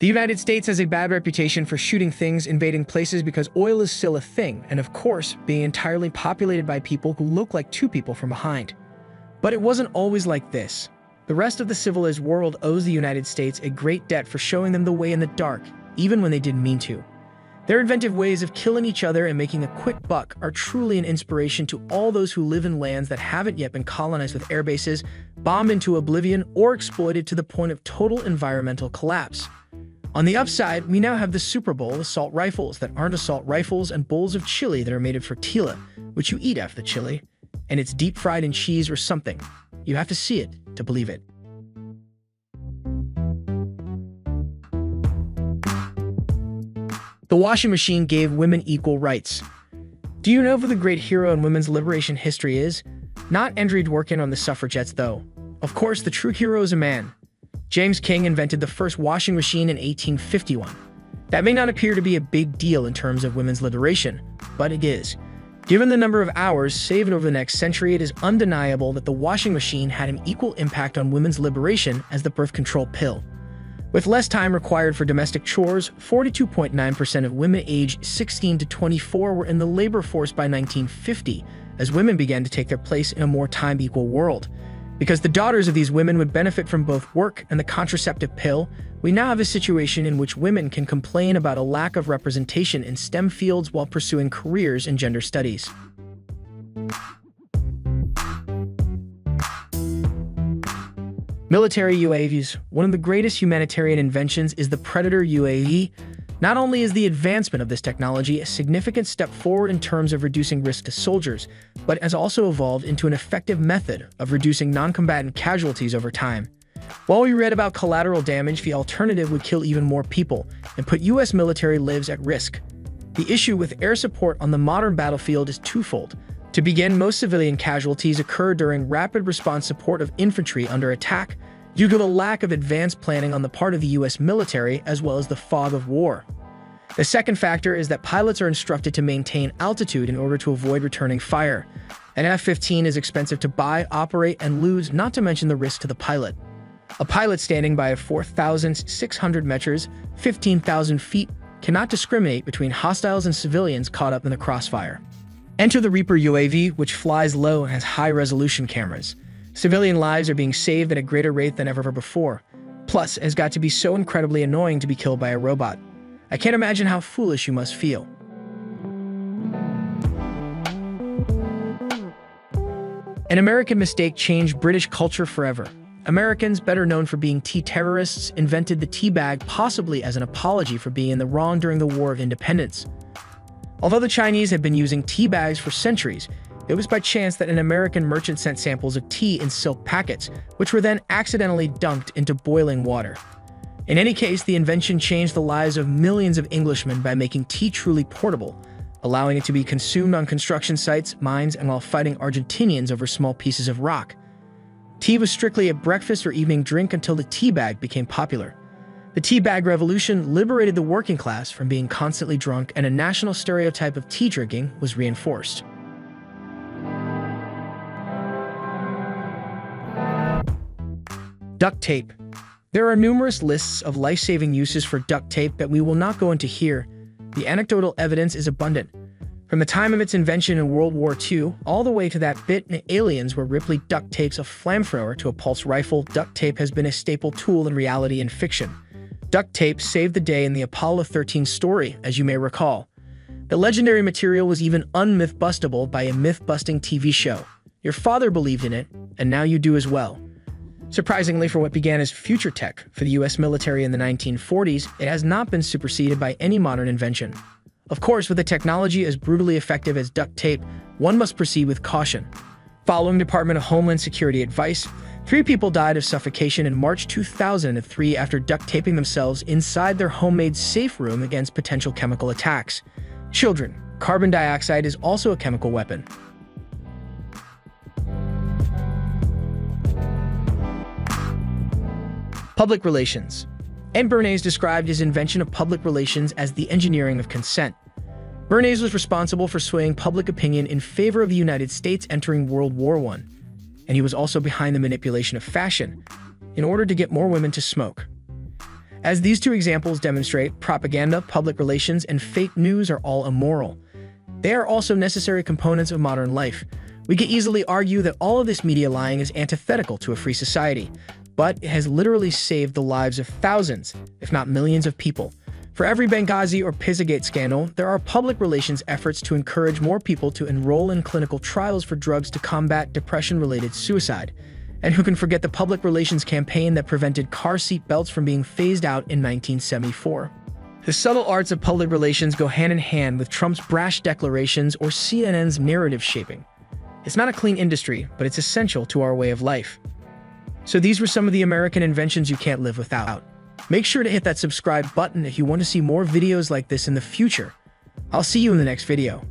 The United States has a bad reputation for shooting things, invading places because oil is still a thing, and of course, being entirely populated by people who look like two people from behind. But it wasn't always like this. The rest of the civilized world owes the United States a great debt for showing them the way in the dark, even when they didn't mean to. Their inventive ways of killing each other and making a quick buck are truly an inspiration to all those who live in lands that haven't yet been colonized with airbases, bombed into oblivion, or exploited to the point of total environmental collapse. On the upside, we now have the Superbowl assault rifles that aren't assault rifles and bowls of chili that are made of tortilla, which you eat after the chili, and it's deep fried in cheese or something. You have to see it to believe it. The washing machine gave women equal rights. Do you know who the great hero in women's liberation history is? Not Andrew Dworkin on the suffragettes, though. Of course, the true hero is a man. James King invented the first washing machine in 1851. That may not appear to be a big deal in terms of women's liberation, but it is. Given the number of hours saved over the next century, it is undeniable that the washing machine had an equal impact on women's liberation as the birth control pill. With less time required for domestic chores, 42.9% of women aged 16 to 24 were in the labor force by 1950, as women began to take their place in a more time-equal world. Because the daughters of these women would benefit from both work and the contraceptive pill, we now have a situation in which women can complain about a lack of representation in STEM fields while pursuing careers in gender studies. Military UAVs. One of the greatest humanitarian inventions is the Predator UAV. Not only is the advancement of this technology a significant step forward in terms of reducing risk to soldiers, but has also evolved into an effective method of reducing non-combatant casualties over time. While we read about collateral damage, the alternative would kill even more people and put US military lives at risk. The issue with air support on the modern battlefield is twofold. To begin, most civilian casualties occur during rapid response support of infantry under attack due to the lack of advanced planning on the part of the US military as well as the fog of war. The second factor is that pilots are instructed to maintain altitude in order to avoid returning fire. An F-15 is expensive to buy, operate, and lose, not to mention the risk to the pilot. A pilot standing by 4,600 meters, 15,000 feet, cannot discriminate between hostiles and civilians caught up in the crossfire. Enter the Reaper UAV, which flies low and has high-resolution cameras. Civilian lives are being saved at a greater rate than ever before. Plus, it has got to be so incredibly annoying to be killed by a robot. I can't imagine how foolish you must feel. An American mistake changed British culture forever. Americans, better known for being tea terrorists, invented the tea bag possibly as an apology for being in the wrong during the War of Independence. Although the Chinese had been using tea bags for centuries, it was by chance that an American merchant sent samples of tea in silk packets, which were then accidentally dunked into boiling water. In any case, the invention changed the lives of millions of Englishmen by making tea truly portable, allowing it to be consumed on construction sites, mines, and while fighting Argentinians over small pieces of rock. Tea was strictly a breakfast or evening drink until the tea bag became popular. The tea bag revolution liberated the working class from being constantly drunk, and a national stereotype of tea drinking was reinforced. Duct tape. There are numerous lists of life-saving uses for duct tape that we will not go into here. The anecdotal evidence is abundant. From the time of its invention in World War II, all the way to that bit in Aliens where Ripley duct tapes a flamethrower to a pulse rifle, duct tape has been a staple tool in reality and fiction. Duct tape saved the day in the Apollo 13 story, as you may recall. The legendary material was even unmyth-bustable by a myth-busting TV show. Your father believed in it, and now you do as well. Surprisingly, for what began as future tech for the US military in the 1940s, it has not been superseded by any modern invention. Of course, with a technology as brutally effective as duct tape, one must proceed with caution. Following Department of Homeland Security advice, 3 people died of suffocation in March 2003 after duct taping themselves inside their homemade safe room against potential chemical attacks. Children, carbon dioxide is also a chemical weapon. Public relations. Ed Bernays described his invention of public relations as the engineering of consent. Bernays was responsible for swaying public opinion in favor of the United States entering World War I, and he was also behind the manipulation of fashion in order to get more women to smoke. As these two examples demonstrate, propaganda, public relations, and fake news are all immoral. They are also necessary components of modern life. We could easily argue that all of this media lying is antithetical to a free society, but it has literally saved the lives of thousands, if not millions of people. For every Benghazi or Pizzagate scandal, there are public relations efforts to encourage more people to enroll in clinical trials for drugs to combat depression-related suicide. And who can forget the public relations campaign that prevented car seat belts from being phased out in 1974? The subtle arts of public relations go hand in hand with Trump's brash declarations or CNN's narrative shaping. It's not a clean industry, but it's essential to our way of life. So these were some of the American inventions you can't live without. Make sure to hit that subscribe button if you want to see more videos like this in the future. I'll see you in the next video.